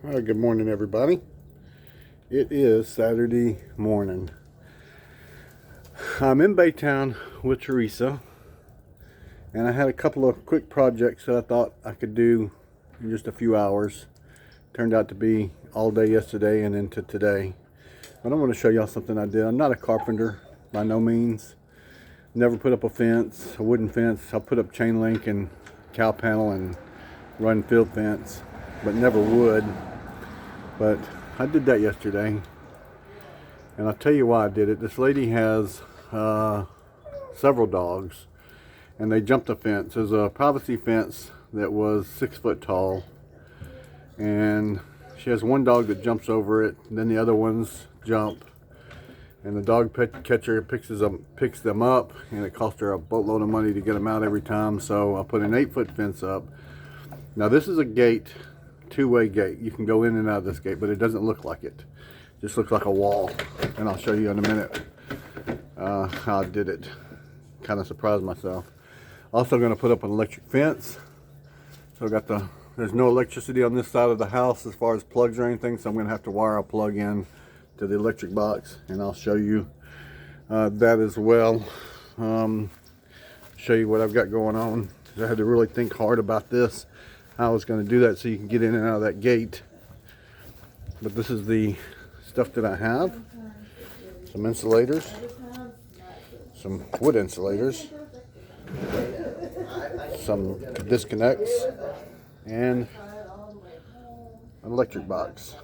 Well, good morning, everybody. It is Saturday morning. I'm in Baytown with Teresa, and I had a couple of quick projects that I thought I could do in just a few hours. Turned out to be all day yesterday and into today. But I want to show y'all something I did. I'm not a carpenter by no means. Never put up a fence, a wooden fence. I'll put up chain link and cow panel and run field fence, but never wood. But I did that yesterday, and I'll tell you why I did it. This lady has several dogs, and they jumped a fence. There's a privacy fence that was 6 foot tall, and she has one dog that jumps over it, and then the other ones jump, and the dog catcher picks them up, and it costs her a boatload of money to get them out every time. So I put an 8 foot fence up. Now this is a gate, two-way gate. You can go in and out of this gate, but it doesn't look like it. It just looks like a wall, and I'll show you in a minute how I did it. Kind of surprised myself. Also going to put up an electric fence. So there's no electricity on this side of the house as far as plugs or anything, so I'm going to have to wire a plug in to the electric box, and I'll show you that as well. Show you what I've got going on. I had to really think hard about this, how I was going to do that so you can get in and out of that gate. But this is the stuff that I have. Some insulators, some wood insulators, some disconnects, and an electric box,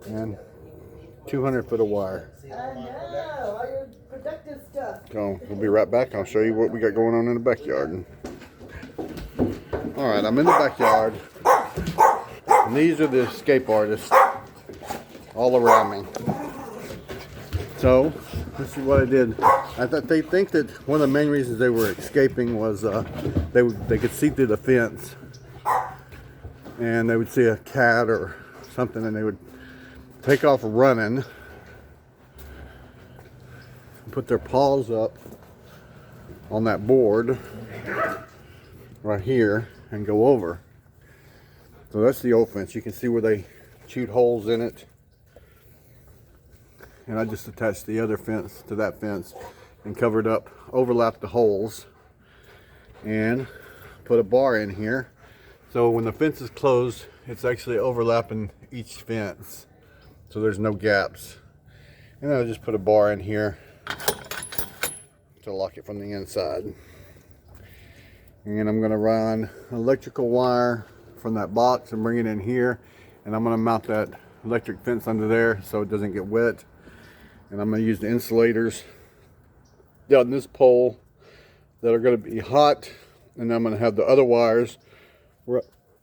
and 200 foot of wire. So we'll be right back. I'll show you what we got going on in the backyard. Alright, I'm in the backyard, and these are the escape artists all around me. So this is what I did. They think that one of the main reasons they were escaping was they could see through the fence, and they would see a cat or something, and they would take off running, put their paws up on that board right here and go over. So that's the old fence. You can see where they chewed holes in it, and I just attached the other fence to that fence and covered up, overlapped the holes, and put a bar in here. So when the fence is closed, it's actually overlapping each fence, so there's no gaps. And then I'll just put a bar in here to lock it from the inside. And I'm going to run electrical wire from that box and bring it in here, and I'm going to mount that electric fence under there so it doesn't get wet. And I'm going to use the insulators down this pole that are going to be hot, and I'm going to have the other wires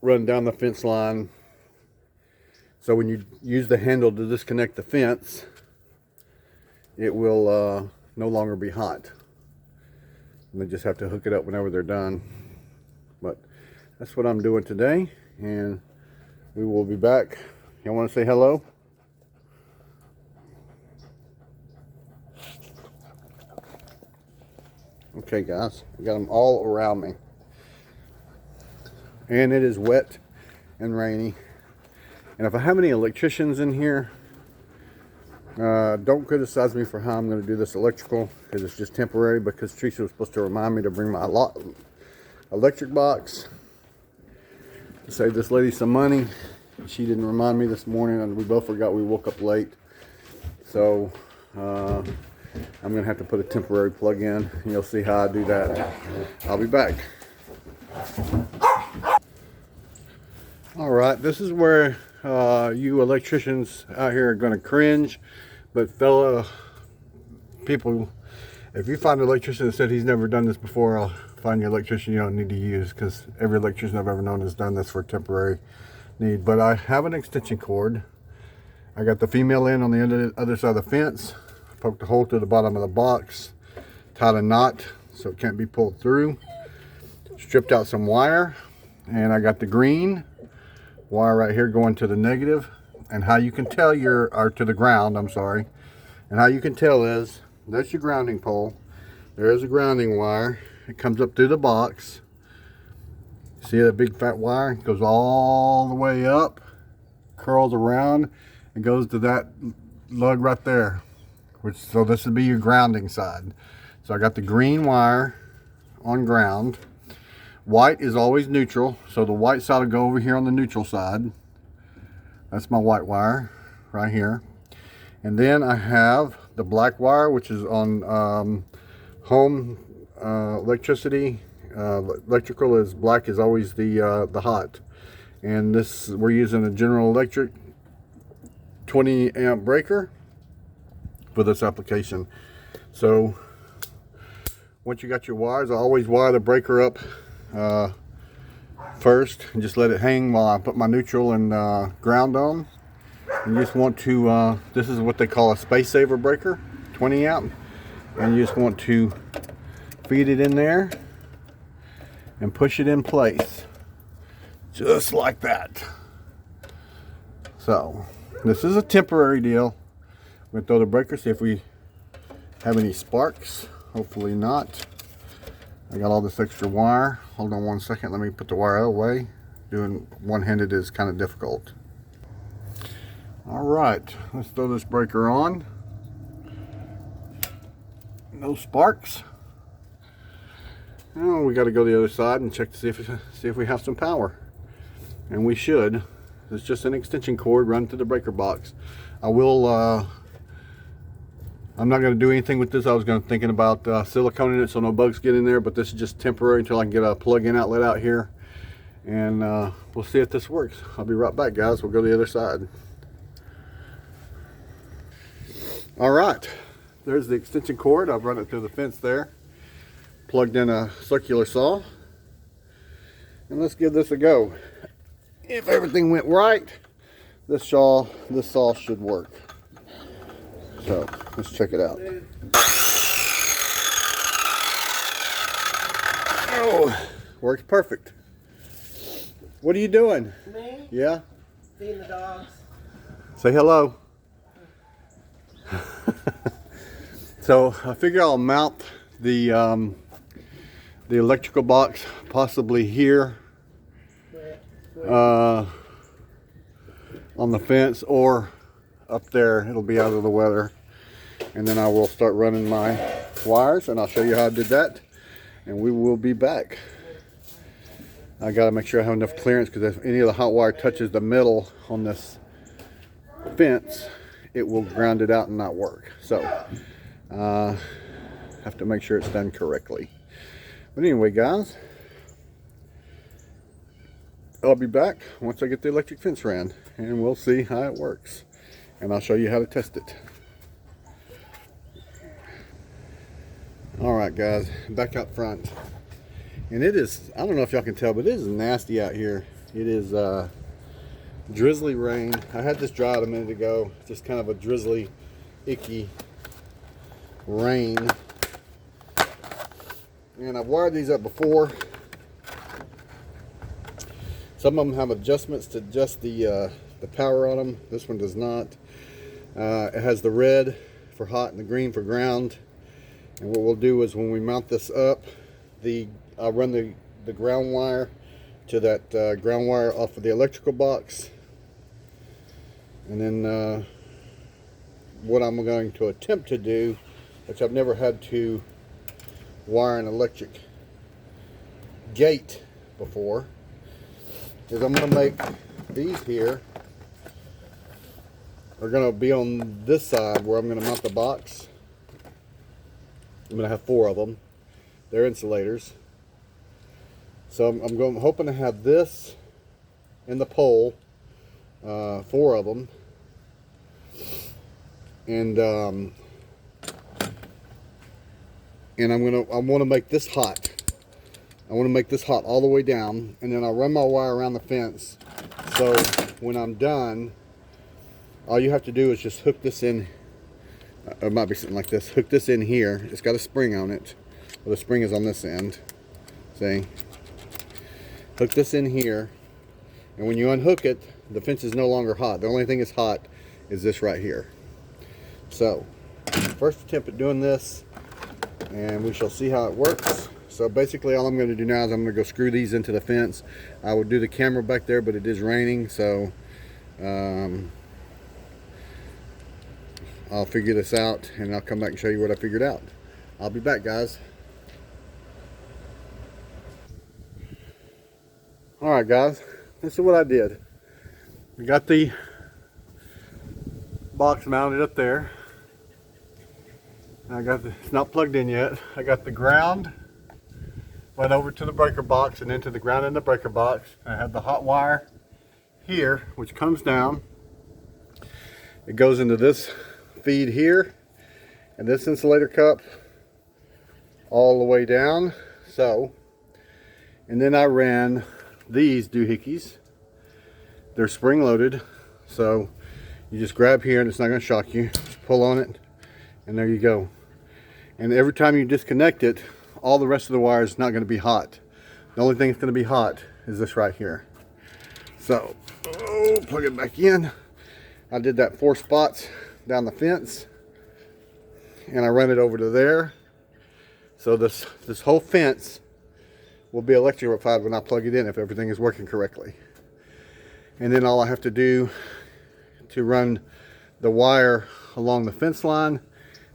run down the fence line, so when you use the handle to disconnect the fence, it will no longer be hot. And they just have to hook it up whenever they're done. But that's what I'm doing today, and we will be back. Y'all want to say hello? Okay, guys, I got them all around me, and it is wet and rainy. And if I have any electricians in here, don't criticize me for how I'm going to do this electrical, because it's just temporary, because Teresa was supposed to remind me to bring my electric box to save this lady some money. She didn't remind me this morning, and we both forgot. We woke up late. So I'm going to have to put a temporary plug in, and you'll see how I do that. I'll be back. Alright, this is where you electricians out here are going to cringe, but fellow people, if you find an electrician that said he's never done this before, I'll find you an electrician you don't need to use, because every electrician I've ever known has done this for temporary need. But I have an extension cord. I got the female end on the other side of the fence, poked a hole through the bottom of the box, tied a knot so it can't be pulled through, stripped out some wire, and I got the green wire right here going to the negative. And how you can tell or to the ground, I'm sorry. And how you can tell is, that's your grounding pole. There is a grounding wire. It comes up through the box, See that big fat wire? It goes all the way up, curls around, and goes to that lug right there. So this would be your grounding side. So I got the green wire on ground. White is always neutral, so the white side will go over here on the neutral side. That's my white wire right here. And then I have the black wire, which is on home electricity. Electrical is black is always the hot. And this, we're using a General Electric 20 amp breaker for this application. So once you got your wires, I always wire the breaker up first and just let it hang while I put my neutral and ground on. You just want to, this is what they call a space saver breaker, 20 amp, and you just want to feed it in there and push it in place, just like that. So this is a temporary deal. I'm gonna throw the breaker, see if we have any sparks. Hopefully not. I got all this extra wire. Hold on one second, let me put the wire away. Doing one-handed is kind of difficult. All right, let's throw this breaker on. No sparks. Now we got to go to the other side and check to see if we have some power. And we should. It's just an extension cord run through the breaker box. I will. I'm not going to do anything with this. I was thinking about siliconing it so no bugs get in there, but this is just temporary until I can get a plug-in outlet out here. And we'll see if this works. I'll be right back, guys. We'll go to the other side. All right, there's the extension cord. I've run it through the fence there, plugged in a circular saw, and let's give this a go. If everything went right, this saw should work. So let's check it out. Oh, works perfect. What are you doing? Me? Yeah? Feeding the dogs. Say hello. So I figure I'll mount the electrical box possibly here on the fence or up there. It'll be out of the weather, and then I will start running my wires and I'll show you how I did that, and we will be back. I got to make sure I have enough clearance, because if any of the hot wire touches the metal on this fence, it will ground it out and not work. So have to make sure it's done correctly. But anyway, guys, I'll be back once I get the electric fence ran, and we'll see how it works, and I'll show you how to test it. All right, guys, back out front, and it is, I don't know if y'all can tell, but it is nasty out here. It is drizzly rain. I had this dry out a minute ago. Just kind of a drizzly, icky rain. And I've wired these up before. Some of them have adjustments to adjust the power on them. This one does not. It has the red for hot and the green for ground. And what we'll do is when we mount this up, I'll run the ground wire to that ground wire off of the electrical box. And then what I'm going to attempt to do, which I've never had to wire an electric gate before, is I'm going to make these here are going to be on this side where I'm going to mount the box. I'm going to have 4 of them. They're insulators. So I'm hoping to have this in the pole, 4 of them, and I want to make this hot. I want to make this hot all the way down, and then I'll run my wire around the fence. So when I'm done, all you have to do is just hook this in. It might be something like this. Hook this in here. It's got a spring on it. Well, the spring is on this end. See? Hook this in here, and when you unhook it, the fence is no longer hot. The only thing that's hot is this right here. So, first attempt at doing this, and we shall see how it works. So basically all I'm going to do now is I'm going to go screw these into the fence. I will do the camera back there, but it is raining, so I'll figure this out and I'll come back and show you what I figured out. I'll be back, guys. Alright guys, this is what I did. We got the box mounted up there. It's not plugged in yet. I got the ground went over to the breaker box and into the ground in the breaker box. I have the hot wire here, which comes down. It goes into this feed here and this insulator cup all the way down. So, and then I ran these doohickeys. They're spring loaded, so you just grab here and it's not going to shock you. Just pull on it and there you go. And every time you disconnect it, all the rest of the wire is not going to be hot. The only thing that's going to be hot is this right here. So, plug it back in. I did that 4 spots down the fence and I run it over to there. So this whole fence will be electrified when I plug it in, if everything is working correctly. And then all I have to do to run the wire along the fence line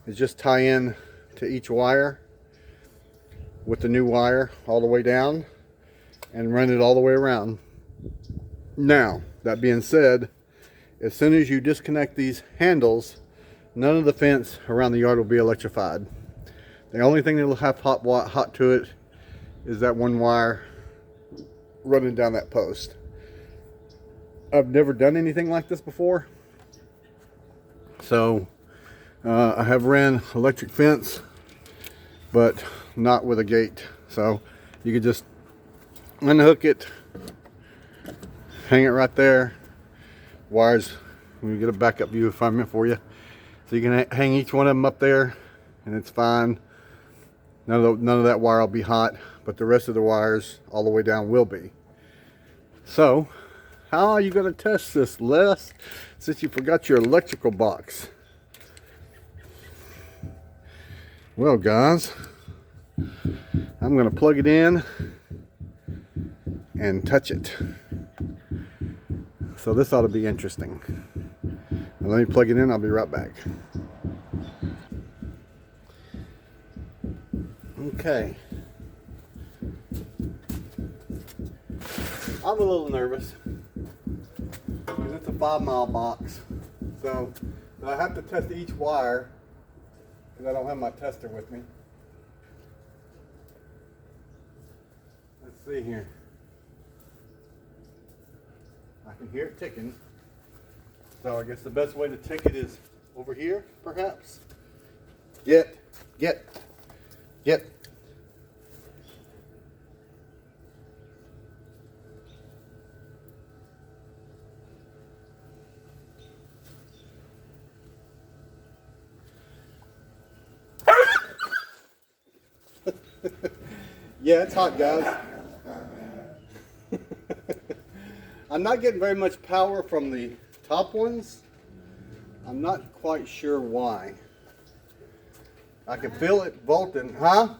is just tie in to each wire with the new wire all the way down and run it all the way around. Now, that being said, as soon as you disconnect these handles, none of the fence around the yard will be electrified. The only thing that will have hot to it is that one wire running down that post. I've never done anything like this before, so I have ran electric fence, but not with a gate. So you could just unhook it, hang it right there. Wires, we get a backup view if I'm in for you. So you can hang each one of them up there and it's fine. None of that wire will be hot, but the rest of the wires all the way down will be. So, how are you going to test this, Les, since you forgot your electrical box? Well, guys, I'm going to plug it in and touch it. So this ought to be interesting. Now let me plug it in, I'll be right back. Okay. I'm a little nervous because it's a 5-mile box. So I have to test each wire because I don't have my tester with me. Let's see here. I can hear it ticking. So I guess the best way to tick it is over here, perhaps. Get. Yeah, it's hot, guys. I'm not getting very much power from the top ones. I'm not quite sure why. I can feel it volting, huh?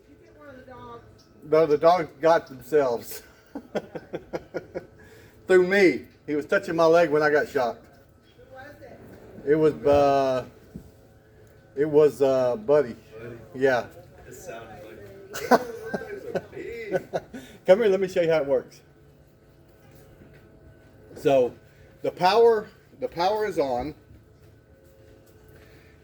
You get one of the dogs. No, the dogs got themselves. Through me. He was touching my leg when I got shocked. Who was it? It was Buddy. Yeah. It sounded like Come here, let me show you how it works. So the power is on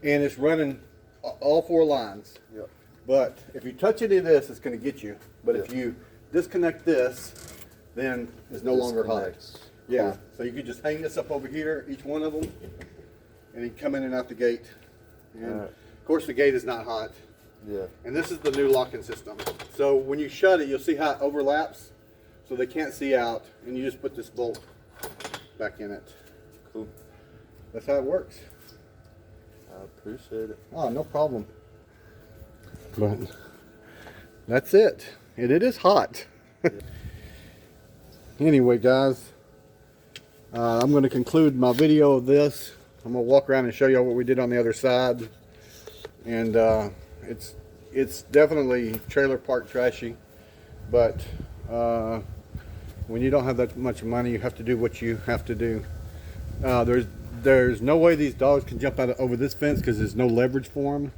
and it's running all 4 lines. Yep. But if you touch any of this, it's going to get you. But if you disconnect this, then it's no longer hot. Disconnects. Yeah. So you could just hang this up over here, each one of them, and you come in and out the gate. And of course the gate is not hot. Yeah. And this is the new locking system. So when you shut it, you'll see how it overlaps, so they can't see out, and you just put this bolt back in it. Cool. That's how it works. I appreciate it. Oh, no problem. But that's it. And it is hot. Anyway, guys, I'm going to conclude my video of this. I'm going to walk around and show you what we did on the other side. And it's definitely trailer park trashy, but when you don't have that much money, you have to do what you have to do. There's no way these dogs can jump out over this fence because there's no leverage for them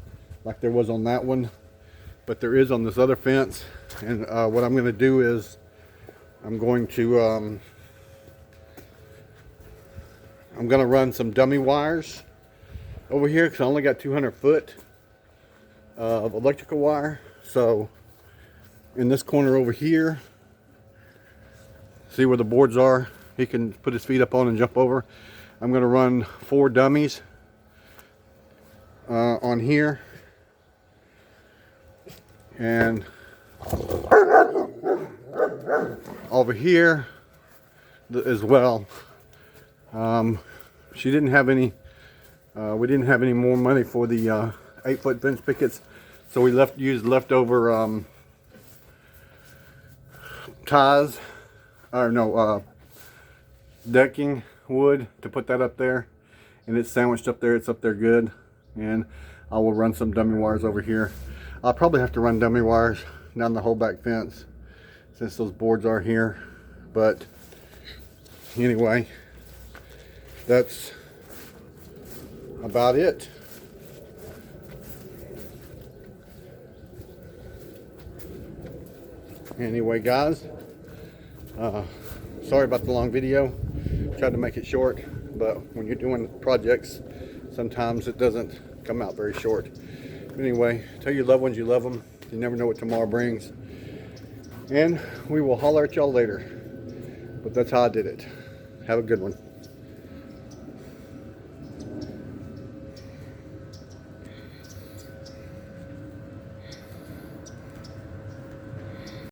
like there was on that one, but there is on this other fence. And what I'm going to do is I'm going to run some dummy wires over here because I only got 200 foot of electrical wire. So in this corner over here, see where the boards are, he can put his feet up on and jump over. I'm going to run 4 dummies on here, and over here as well. She didn't have any, we didn't have any more money for the 8-foot fence pickets, so we used leftover ties, or no, decking wood to put that up there, and it's sandwiched up there. It's up there good, and I will run some dummy wires over here. I'll probably have to run dummy wires down the whole back fence since those boards are here, but anyway, that's about it. Anyway, guys, sorry about the long video. Tried to make it short, but when you're doing projects, sometimes it doesn't come out very short. Anyway, tell your loved ones you love them. You never know what tomorrow brings. And we will holler at y'all later. But that's how I did it. Have a good one.